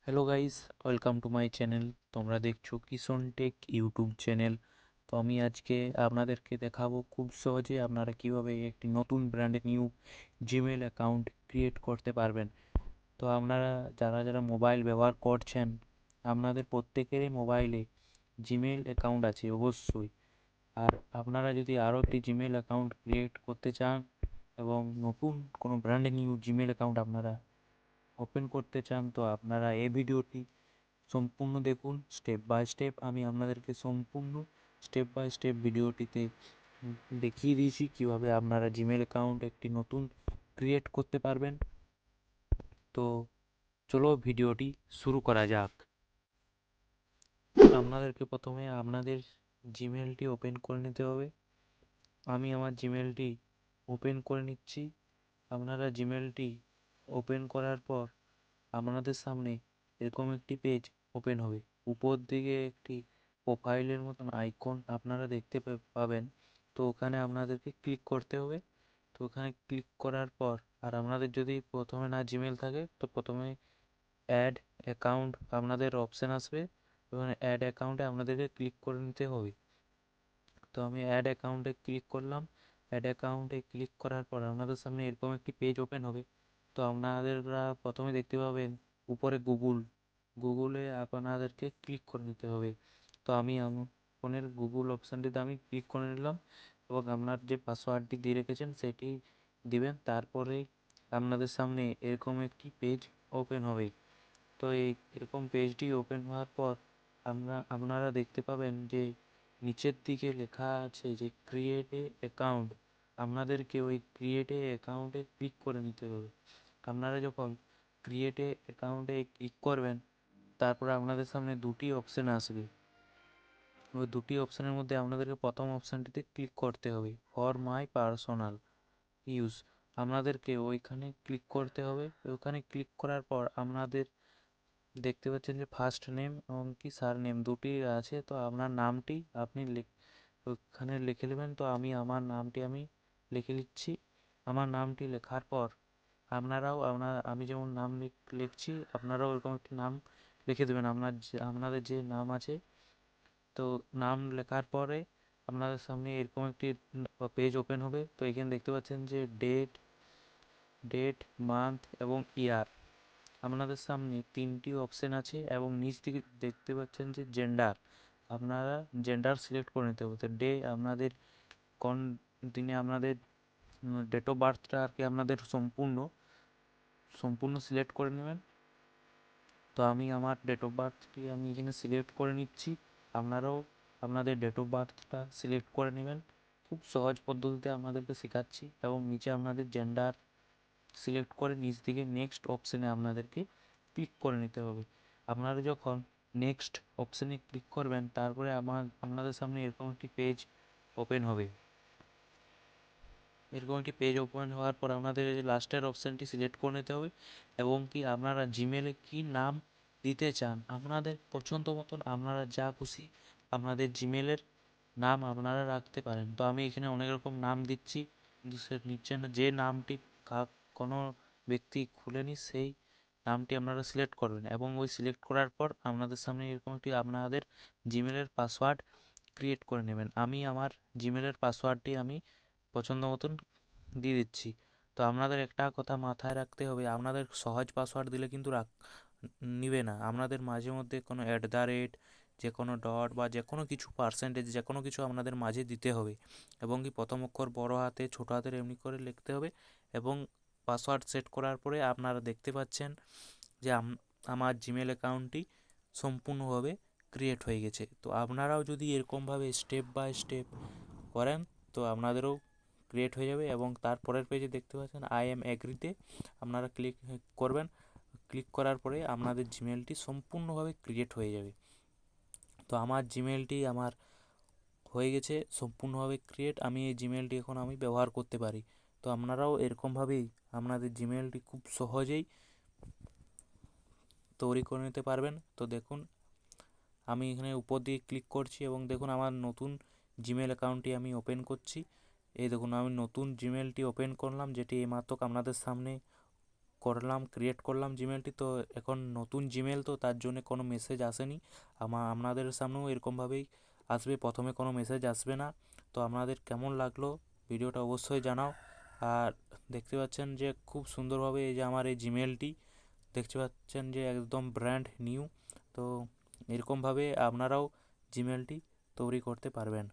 Hello guys, welcome to my channel. তোমরা দেখছো Kishan take YouTube channel. তো আমি আজকে আপনাদেরকে দেখাবো খুব সহজে আপনারা কিভাবে একটি নতুন brand new Gmail account create করতে পারবেন। তো আপনারা যারা যারা মোবাইল ব্যবহার করছেন, আপনাদের প্রত্যেকেরই মোবাইলে জিমেল অ্যাকাউন্ট আছে অবশ্যই। আর আপনারা যদি আরও একটি জিমেল অ্যাকাউন্ট ক্রিয়েট করতে চান এবং নতুন কোনো ব্র্যান্ড নিউ জিমেল অ্যাকাউন্ট আপনারা ওপেন করতে চান, তো আপনারা এই ভিডিওটি সম্পূর্ণ দেখুন স্টেপ বাই স্টেপ। আমি আপনাদেরকে সম্পূর্ণ স্টেপ বাই স্টেপ ভিডিওটিতে দেখিয়ে দিয়েছি কীভাবে আপনারা জিমেল অ্যাকাউন্ট একটি নতুন ক্রিয়েট করতে পারবেন। তো চলো ভিডিওটি শুরু করা যাক। আপনাদেরকে প্রথমে আপনাদের জিমেলটি ওপেন করে নিতে হবে। আমি আমার জিমেলটি ওপেন করে নিচ্ছি। আপনারা জিমেলটি ওপেন করার পর আপনাদের সামনে এরকম একটি পেজ ওপেন হবে। উপর দিকে একটি প্রোফাইলের মতন আইকন আপনারা দেখতে পাবেন। তো ওখানে আপনাদেরকে ক্লিক করতে হবে। তো ওখানে ক্লিক করার পর আর আপনাদের যদি প্রথমে না জিমেল থাকে তো প্রথমে অ্যাড অ্যাকাউন্ট আপনাদের অপশান আসবে এবং অ্যাড অ্যাকাউন্টে আপনাদেরকে ক্লিক করে নিতে হবে। তো আমি অ্যাড অ্যাকাউন্টে ক্লিক করলাম। অ্যাড অ্যাকাউন্টে ক্লিক করার পর আপনাদের সামনে এরকম একটি পেজ ওপেন হবে। তো আপনারা প্রথমে দেখতে পাবেন উপরে গুগলে আপনাদেরকে ক্লিক করে নিতে হবে। তো আমি আমার ফোনের গুগল অপশানটিতে আমি ক্লিক করে নিলাম এবং আপনার যে পাসওয়ার্ডটি দিয়ে রেখেছেন সেটি দিবেন। তারপরে আপনাদের সামনে এরকম একটি পেজ ওপেন হবে। তো এরকম পেজটি ওপেন হওয়ার পর আপনারা দেখতে পাবেন যে নিচের দিকে লেখা আছে যে ক্রিয়েট এ অ্যাকাউন্ট। আপনাদেরকে ওই ক্রিয়েট এ অ্যাকাউন্টে ক্লিক করে নিতে হবে। আপনারা যখন ক্রিয়েট এ অ্যাকাউন্টে ক্লিক করবেন তারপর আপনাদের সামনে দুটি অপশান আসবে। ওই দুটি অপশানের মধ্যে আপনাদেরকে প্রথম অপশানটিতে ক্লিক করতে হবে, ফর মাই পার্সোনাল ইউজ। আপনাদেরকে ওইখানে ক্লিক করতে হবে। ওইখানে ক্লিক করার পর আপনাদের দেখতে পাচ্ছেন যে ফার্স্ট নেম এবং কি সার নেম দুটি আছে। তো আপনার নামটি আপনি ওখানে লিখে নেবেন। তো আমার নামটি আমি লিখে নিচ্ছি। আমার নামটি লেখার পর আমি যেমন নাম লিখছি আপনারাও এরকম একটি নাম লিখে দেবেন আপনাদের যে নাম আছে। তো নাম লেখার পরে আপনাদের সামনে এরকম একটি পেজ ওপেন হবে। তো এখানে দেখতে পাচ্ছেন যে ডেট মান্থ এবং ইয়ার আপনাদের সামনে তিনটি অপশান আছে এবং নিচ দিকে দেখতে পাচ্ছেন যে জেন্ডার। আপনারা জেন্ডার সিলেক্ট করে নিতে হবে। তো আপনাদের কোন দিনে আপনাদের ডেট অফ বার্থটা আর কি আপনাদের সম্পূর্ণ সিলেক্ট করে নেবেন। তো আমি আমার ডেট অফ বার্থটি আমি এখানে সিলেক্ট করে নিচ্ছি। আপনারাও আপনাদের ডেট অফ বার্থটা সিলেক্ট করে নেবেন। খুব সহজ পদ্ধতিতে আপনাদেরকে শেখাচ্ছি। এবং নিচে আপনাদের জেন্ডার সিলেক্ট করে নিচ দিকে নেক্সট অপশানে আপনাদেরকে ক্লিক করে নিতে হবে। আপনারা যখন নেক্সট অপশানে ক্লিক করবেন তারপরে আপনাদের সামনে এরকম একটি পেজ ওপেন হবে। এরকম একটি পেজ ওপেন হওয়ার পর আপনাদের লাস্টের অপশানটি সিলেক্ট করে নিতে হবে এবং কি আপনারা জিমেলে কি নাম দিতে চান আপনাদের পছন্দ মতন আপনারা যা খুশি আপনাদের জিমেলের নাম আপনারা রাখতে পারেন। তো আমি এখানে অনেক রকম নাম দিচ্ছি, কিন্তু সে নিচ্ছে না। যে নামটি কোনো ব্যক্তি খুলেনি সেই নামটি আপনারা সিলেক্ট করবেন এবং ওই সিলেক্ট করার পর আপনাদের সামনে এরকম একটি আপনাদের জিমেলের পাসওয়ার্ড ক্রিয়েট করে নেবেন। আমি আমার জিমেলের পাসওয়ার্ডটি আমি পছন্দ মতন দিয়ে দিচ্ছি। তো আপনাদের একটা কথা মাথায় রাখতে হবে, আপনাদের সহজ পাসওয়ার্ড দিলে কিন্তু নিবে না। আপনাদের মাঝে মধ্যে কোনো অ্যাট দ্য রেট, যে কোনো ডট বা যে কোনো কিছু পার্সেন্টেজ যে কোনো কিছু আপনাদের মাঝে দিতে হবে এবং কি প্রথম অক্ষর বড় হাতে ছোট হাতের এমনি করে লিখতে হবে। এবং পাসওয়ার্ড সেট করার পরে আপনারা দেখতে পাচ্ছেন যে আমার জিমেল অ্যাকাউন্টটি সম্পূর্ণভাবে ক্রিয়েট হয়ে গেছে। তো আপনারাও যদি এরকমভাবে স্টেপ বাই স্টেপ করেন তো আপনাদেরও ক্রিয়েট হয়ে যাবে। এবং তারপরের পেজে দেখতে পাচ্ছেন আই এম এগ্রিতে আপনারা ক্লিক করবেন। ক্লিক করার পরে আপনাদের জিমেলটি সম্পূর্ণভাবে ক্রিয়েট হয়ে যাবে। তো আমার জিমেলটি আমার হয়ে গেছে সম্পূর্ণভাবে ক্রিয়েট। আমি এই জিমেলটি এখন আমি ব্যবহার করতে পারি। তো আপনারাও এরকমভাবেই আপনাদের জিমেলটি খুব সহজেই তৈরি করে নিতে পারবেন। তো দেখুন আমি এখানে উপর দিয়ে ক্লিক করছি এবং দেখুন আমার নতুন জিমেল অ্যাকাউন্টটি আমি ওপেন করছি। এই দেখুন আমি নতুন জিমেলটি ওপেন করলাম, যেটি এইমাত্র আপনাদের সামনে ক্রিয়েট করলাম জিমেলটি। তো এখন নতুন জিমেল, তো তার জন্য কোনো মেসেজ আসেনি। আপনাদের সামনেও এরকমভাবেই আসবে, প্রথমে কোনো মেসেজ আসবে না। তো আপনাদের কেমন লাগলো ভিডিওটা অবশ্যই জানাও। আর দেখতে পাচ্ছেন যে খুব সুন্দরভাবে এই যে আমার এই জিমেলটি দেখতে পাচ্ছেন যে একদম ব্র্যান্ড নিউ। তো এরকমভাবে আপনারাও জিমেলটি তৈরি করতে পারবেন।